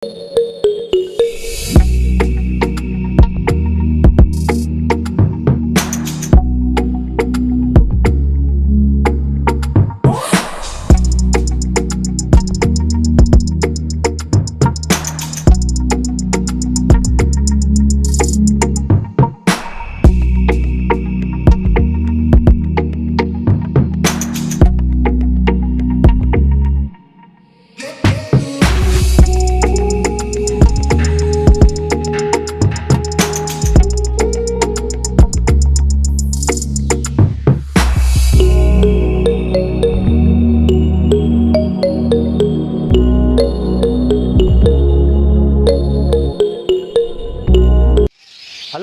Hello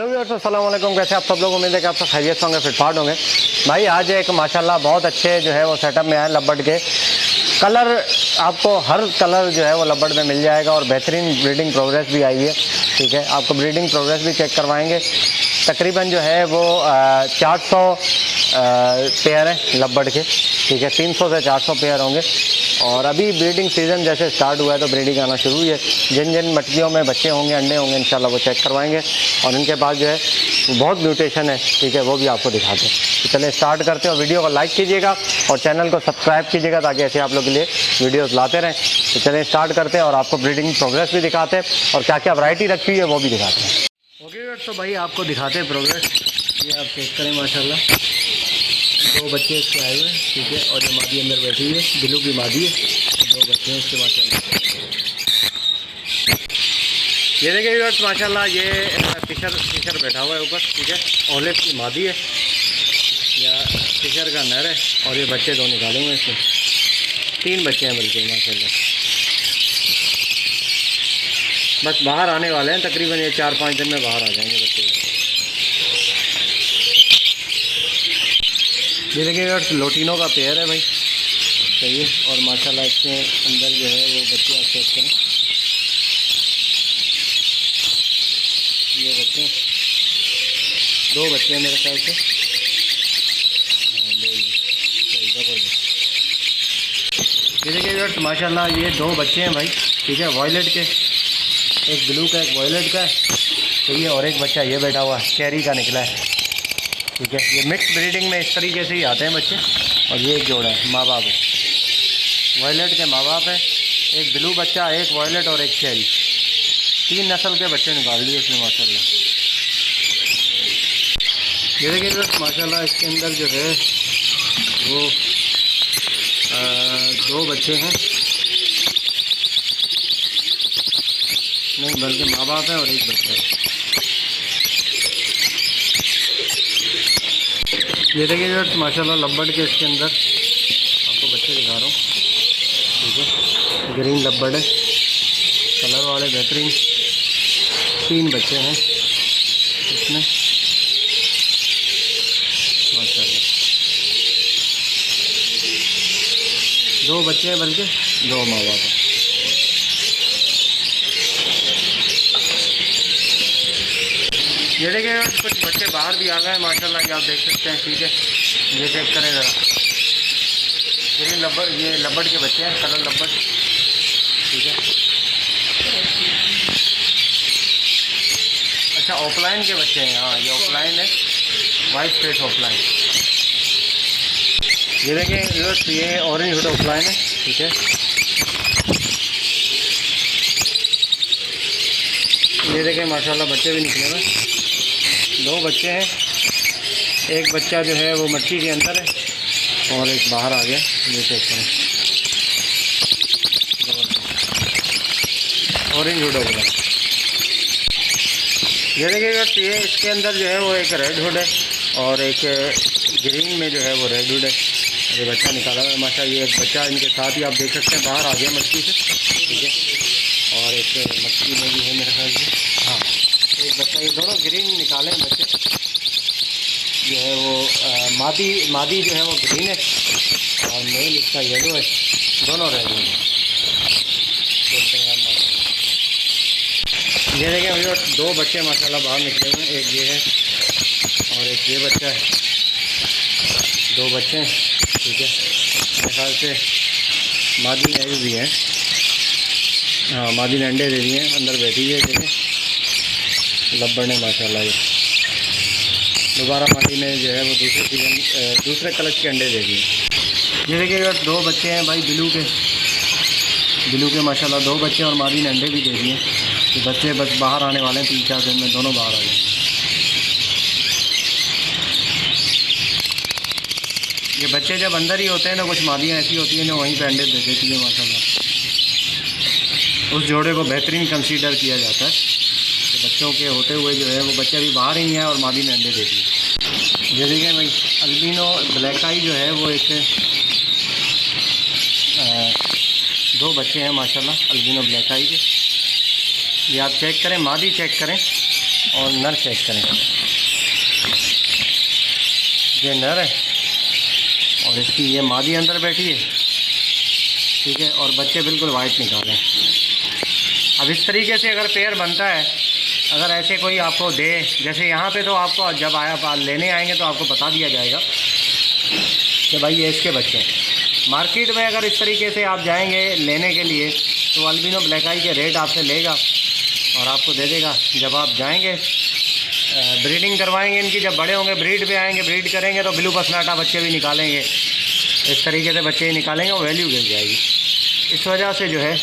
viewers, अस्सलाम वालेकुम। कैसे आप सब लोग? उम्मीद है कि आप सब खैरियत होंगे, फिटफाट होंगे। भाई आज एक माशाल्लाह बहुत अच्छे जो है वो सेटअप में आए लब्बड़ के। कलर आपको हर कलर जो है वो लब्बड़ में मिल जाएगा और बेहतरीन ब्रीडिंग प्रोग्रेस भी आई है। ठीक है, आपको ब्रीडिंग प्रोग्रेस भी चेक करवाएंगे। तकरीबन जो है वो 400 पेयर हैं लब्बड़ के। ठीक है, 300 से 400 पेयर होंगे और अभी ब्रीडिंग सीज़न जैसे स्टार्ट हुआ है तो ब्रीडिंग आना शुरू हुई है। जिन जिन मटकियों में बच्चे होंगे, अंडे होंगे, इंशाल्लाह वो चेक करवाएंगे और इनके पास जो है बहुत म्यूटेशन है। ठीक है, वो भी आपको दिखाते हैं। तो चलिए स्टार्ट करते हैं और वीडियो को लाइक कीजिएगा और चैनल को सब्सक्राइब कीजिएगा ताकि ऐसे आप लोग के लिए वीडियोज़ लाते रहें। तो चलिए स्टार्ट करते हैं और आपको ब्रीडिंग प्रोग्रेस भी दिखाते हैं और क्या क्या वैरायटी रखी हुई है वो भी दिखाते हैं। ओके व्यूअर्स, तो भाई आपको दिखाते हैं प्रोग्रेस। ये आप चेक करें, माशाल्लाह 2 बच्चे इसके आए हुए हैं। ठीक है, और ये मादी अंदर बैठी हुई है, बिलू की मादी है। 2 बच्चे हैं इसके माशाल्लाह। ये देखिए व्यूअर्स, माशाल्लाह ये फिशर बैठा हुआ है ऊपर। ठीक है, ओलिव की मादी है या फिशर का नर है और ये बच्चे 2 निकाले हुए हैं इसमें। 3 बच्चे हैं बल्कि माशाल्लाह। बस बाहर आने वाले हैं, तकरीबन ये 4-5 दिन में बाहर आ जाएंगे बच्चे। ये देखिए व्यूअर्स, लोटिनो का पेयर है भाई, सही है। और माशाल्लाह इसके अंदर जो है वो बच्चे आप चेक करें, ये बच्चे 2 बच्चे हैं मेरे ख्याल से। हाँ, 2 ही सही, ज़बरदस्त। ये देखिए व्यूअर्स, माशाल्लाह ये 2 बच्चे हैं भाई। ठीक है, वॉयलेट के, एक ब्लू का एक वॉयलेट का है। सही है, और एक बच्चा ये बैठा हुआ है, कैरी का निकला है। ठीक है, ये मिक्स ब्रीडिंग में इस तरीके से ही आते हैं बच्चे। और ये एक जोड़ा है, माँ बाप है, वॉयलेट के माँ बाप है। एक ब्लू बच्चा, एक वॉयलेट और एक चेरी। 3 नस्ल के बच्चे निकाल लिए इसने माशाल्लाह। ये देखिए दोस्त, माशाल्लाह इसके अंदर जो है वो 2 बच्चे हैं, नहीं बल्कि माँ बाप है और एक बच्चा है। ये देखिए दोस्त, माशाल्लाह लब्बड़ के इसके अंदर आपको बच्चे दिखा रहा हूँ। ठीक है, ग्रीन लब्बड़ है, कलर वाले बेहतरीन। 3 बच्चे हैं इसमें माशाल्लाह। 2 बच्चे हैं बल्कि 2 माँ बाप हैं। ये देखिए कुछ बच्चे बाहर भी आ गए हैं माशाल्लाह, ये आप देख सकते हैं। ठीक है, ये चेक करें ज़रा, ग्रीन लब्बड़, ये लब्बड़ के बच्चे हैं, कलर लब्बड़। ठीक है, अच्छा ऑफलाइन के बच्चे हैं। हाँ, ये ऑफलाइन है, वाइट फेस ऑफलाइन। ये देखिए ये ऑरेंज हुड ऑफलाइन है। ठीक है, ये देखिए माशाल्लाह बच्चे भी निकले हुए। 2 बच्चे हैं, एक बच्चा जो है वो मटकी के अंदर है और एक बाहर आ गया। ये चेक करें, ऑरेंज हुड ऑफलाइन। ये देखिए ये इसके अंदर जो है वो एक रेड हुड है और एक ग्रीन में जो है वो रेड हुड है। ये बच्चा निकाला हुआ है माशाल्लाह। ये एक बच्चा इनके साथ ही आप देख सकते हैं बाहर आ गया मटकी से। ठीक है, और एक मटकी में भी है मेरे ख्याल से। हाँ, एक बच्चा, ये दोनों ग्रीन निकाले हैं बच्चे। जो है वो मादी जो है वो ग्रीन है और मेल इसका येलो है, दोनों रेड हुड है। ये देखिए भैया 2 बच्चे माशाल्लाह बाहर निकले हुए हैं, एक ये है और एक ये बच्चा है। 2 बच्चे हैं। ठीक है, मेरे ख्याल से मादी आई भी है। हाँ मादी ने अंडे दे दिए, अंदर बैठी है देखें लब्बड़ ने माशाल्लाह। ये दोबारा मादी ने जो है वो दूसरे कलच के अंडे दे दिए। ये देखिए अगर 2 बच्चे हैं भाई ब्लू के माशाल्लाह 2 बच्चे, और मादी ने अंडे भी दे दिए। तो बच्चे बस बाहर आने वाले हैं 3-4 दिन में, दोनों बाहर आ जाएंगे। ये बच्चे जब अंदर ही होते हैं ना, कुछ मादियाँ ऐसी होती हैं जो वहीं पे अंडे दे देती है माशाल्लाह। उस जोड़े को बेहतरीन कंसीडर किया जाता है। तो बच्चों के होते हुए जो है वो बच्चे अभी बाहर ही हैं और मादी ने अंडे दे दिए। ये देखिए भाई अल्बिनो ब्लैक आई जो है वो एक 2 बच्चे हैं माशाल्लाह अल्बिनो ब्लैक आई के। ये आप चेक करें, मादी चेक करें और नर चेक करें। ये नर है और इसकी ये मादी अंदर बैठी है, ठीक है, और बच्चे बिल्कुल वाइट निकाले। अब इस तरीके से अगर पेयर बनता है, अगर ऐसे कोई आपको दे, जैसे यहाँ पे तो आपको जब लेने आएंगे तो आपको बता दिया जाएगा कि भाई ये इसके बच्चे हैं। मार्केट में अगर इस तरीके से आप जाएंगे लेने के लिए तो अल्बिनो ब्लैक आई के रेट आपसे लेगा और आपको दे देगा। जब आप जाएंगे ब्रीडिंग करवाएंगे इनकी, जब बड़े होंगे ब्रीड पे आएंगे, ब्रीड करेंगे तो ब्लू पसनाटा बच्चे भी निकालेंगे, इस तरीके से बच्चे ही निकालेंगे और वैल्यू गिर जाएगी। इस वजह से जो है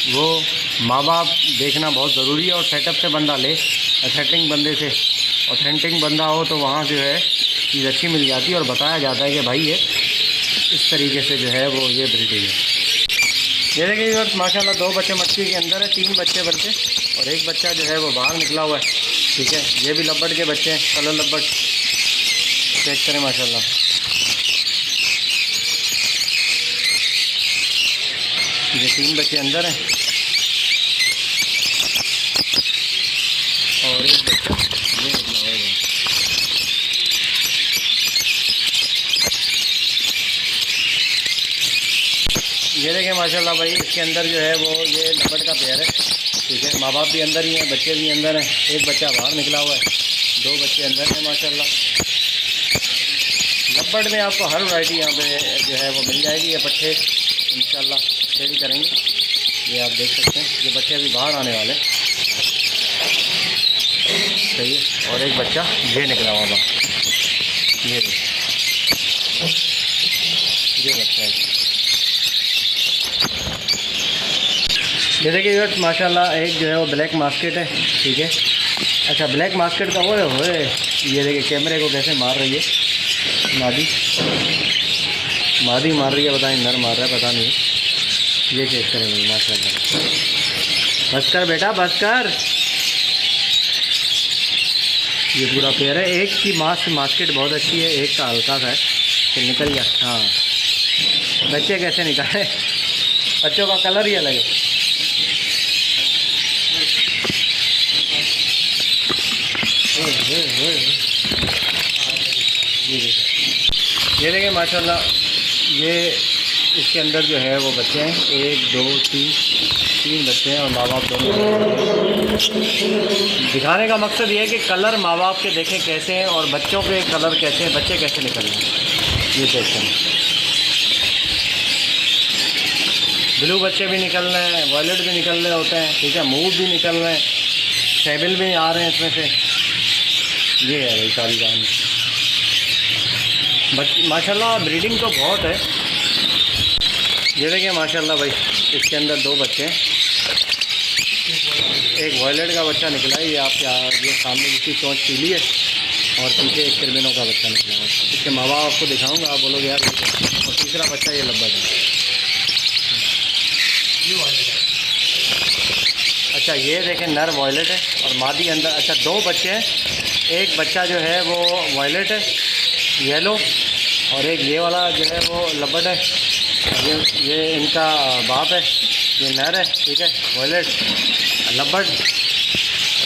वो माँ बाप देखना बहुत ज़रूरी है। और सेटअप से बंदा ले, सेटिंग बंदे से ऑथेंटिक बंदा हो तो वहाँ जो है चीज़ अच्छी मिल जाती है और बताया जाता है कि भाई ये इस तरीके से जो है वो ये ब्रीडिंग है। ये देखिए माशाल्लाह 2 बच्चे मच्छी के अंदर है, 3 बच्चे बनते और एक बच्चा जो है वो बाहर निकला हुआ है, ठीक है। ये भी लब्बड़ के बच्चे हैं, कलर लब्बड़ चेक करें माशाल्लाह। ये 3 बच्चे अंदर हैं और एक बच्चा ये निकला हुआ है। ये देखें माशाल्लाह भाई इसके अंदर जो है वो ये लब्बड़ का पेयर है, ठीक है। माँ बाप भी अंदर ही हैं, बच्चे भी अंदर हैं, एक बच्चा बाहर निकला हुआ है, 2 बच्चे अंदर हैं माशाल्लाह। लब्बड़ में आपको हर वैरायटी यहाँ पे जो है वो मिल जाएगी। ये पट्टे इंशाल्लाह सेल करेंगे, ये आप देख सकते हैं। ये बच्चे अभी बाहर आने वाले, सही है। और एक बच्चा ये निकला हुआ बाहर, ये बच्चा है। ये देखिए माशाल्लाह एक जो है वो ब्लैक मास्केट है, ठीक है। अच्छा ब्लैक मास्केट का वो है, ये देखिए कैमरे को कैसे मार रही है मादी मार रही है, पता नहीं नर मार रहा है पता नहीं। ये चेक करेंगे माशाल्लाह। बस कर बेटा बस कर। ये पूरा पेयर है। एक की मास्केट बहुत अच्छी है, एक का हल्का सा है तो निकल गया। हाँ बच्चे कैसे निकाले, बच्चों का कलर ही अलग है। ये देखिए माशाल्लाह ये इसके अंदर जो है वो बच्चे हैं, 1 2 3 बच्चे हैं और माँ बाप दोनों। दिखाने का मकसद ये है कि कलर माँ बाप के देखें कैसे हैं और बच्चों के कलर कैसे हैं, बच्चे कैसे निकल रहे हैं ये चेक करें। ब्लू बच्चे भी निकल रहे हैं, वॉयलेट भी निकल रहे होते हैं, ठीक है, मूव भी निकल रहे हैं, सेबिल भी आ रहे हैं इसमें से। ये है भाई सारी कहानी। माशाल्लाह ब्रीडिंग तो बहुत है। ये देखिए माशाल्लाह भाई इसके अंदर 2 बच्चे हैं, एक वॉयलेट का बच्चा निकला है, ये आप ये सामने जिसकी चोंच पीली है और पीछे एक किरबिनों का बच्चा निकला है। इसके माँ बाप आपको दिखाऊंगा, आप बोलोगे यार। और तीसरा बच्चा ये लब्बड़ है। अच्छा ये देखें नर वॉयलेट है और मादी अंदर। अच्छा 2 बच्चे हैं, एक बच्चा जो है वो वॉयलेट है येलो और एक ये वाला जो है वो लब्बड़ है। ये इनका बाप है, ये नर है, ठीक है, वॉयलेट लब्बड़।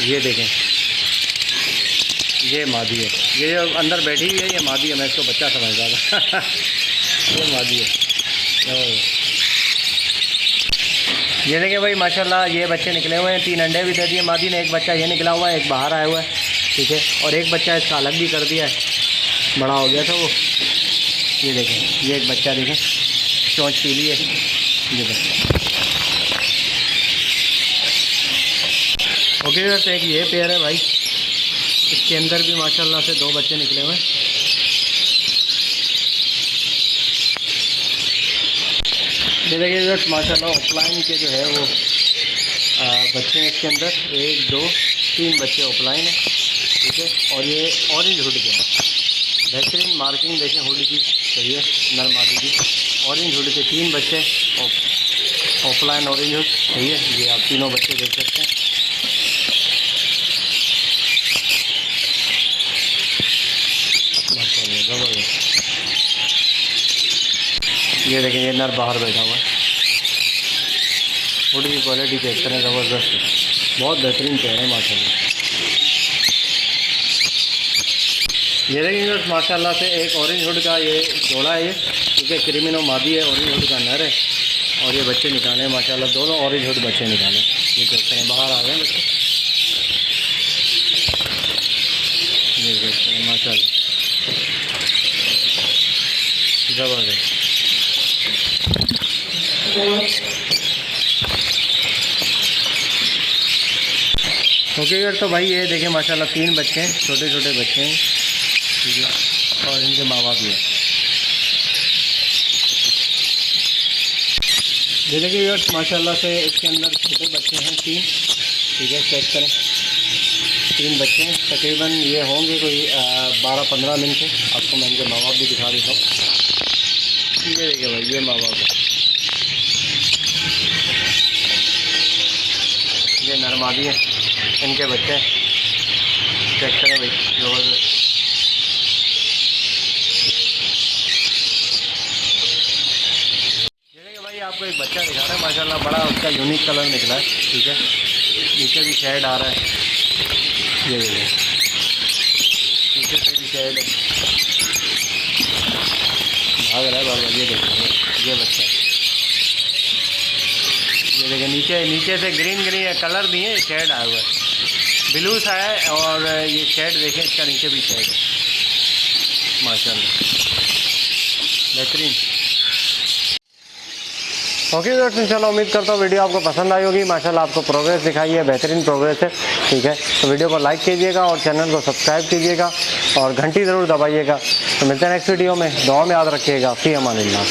ये देखें ये मादी है, ये जो अंदर बैठी हुई है ये मादी है, मैं इसको बच्चा समझता था। ये मादी है। ये देखिए भाई माशाल्लाह ये बच्चे निकले हुए हैं, 3 अंडे भी दे दिए मादी ने, एक बच्चा ये निकला हुआ है, एक बाहर आया हुआ है, ठीक है, और एक बच्चा इसका अलग भी कर दिया है, बड़ा हो गया था वो। ये देखें ये एक बच्चा देखें चोंच पीली है, ये बच्चा ओके व्यूअर्स, एक ये पेयर है भाई, इसके अंदर भी माशाल्लाह से 2 बच्चे निकले हुए हैं। ये देखिए व्यूअर्स, माशाल्लाह ऑफलाइन के जो है वो बच्चे हैं इसके अंदर, 1 2 3 बच्चे ऑफलाइन हैं, ठीक है। और ये ऑरेंज हुड के हैं, बेहतरीन मार्किंग देखें हुड की, सही है, नर मादी की। ऑरेंज हुड के 3 बच्चे ऑफलाइन ऑरेंज हुड, सही है। ये आप तीनों बच्चे देख सकते हैं। माशाल्लाह ज़बरदस्त। ये देखें, ये नर बाहर बैठा हुआ है, हुड की क्वालिटी चेक करें, ज़बरदस्त है, बहुत बेहतरीन पेयर है माशाल्लाह। ये देखिए माशाल्लाह से एक ऑरेंज हुड का ये जोड़ा है, ये ठीक है, क्रिमिनो मादी है, ऑरेंज हुड का नर है। और ये बच्चे निकाले माशाल्लाह, दोनों ऑरेंज हुड बच्चे निकाले, ये देखते हैं बाहर आ गए बच्चे, ये देखते हैं माशाल्लाह ज़बरदस्त। ओके यार, तो भाई ये देखें माशाल्लाह 3 बच्चे हैं, छोटे छोटे बच्चे हैं, ठीक है, और इनके माँ बाप भी है। ये देखिए यार माशाल्लाह से इसके अंदर छोटे बच्चे हैं 3, ठीक है, चेक करें, 3 बच्चे हैं, तकरीबन ये होंगे कोई 12-15 दिन के। आपको मैं इनके माँ बाप भी दिखा देता हूँ। ये देखिए भाई, ये माँ बाप है, ये नरमादी है, इनके बच्चे चेक करें भाई, ज़बरदस्त। ये देखिए भाई, आपको एक बच्चा दिखा रहा है माशाल्लाह, बड़ा उसका यूनिक कलर निकला है, ठीक है, नीचे भी शेड आ रहा है, ये देखिए नीचे से भी शेड है, भाग रहा है बाबा। ये देखिए, ये बच्चा, ये देखिए नीचे से ग्रीन कलर भी है, शेड आया हुआ है, ब्लू सा है, और ये शेड देखें, इसका नीचे भी शेड है माशाल्लाह, बेहतरीन। ओके व्यूअर्स, इंशाल्लाह उम्मीद करता हूँ वीडियो आपको पसंद आई होगी। माशाल्लाह आपको प्रोग्रेस दिखाई है, बेहतरीन प्रोग्रेस है, ठीक है। तो वीडियो को लाइक कीजिएगा और चैनल को सब्सक्राइब कीजिएगा और घंटी ज़रूर दबाइएगा। तो मिलते हैं नेक्स्ट वीडियो में, दुआ में याद रखिएगा। फ़ी अमानिल्लाह।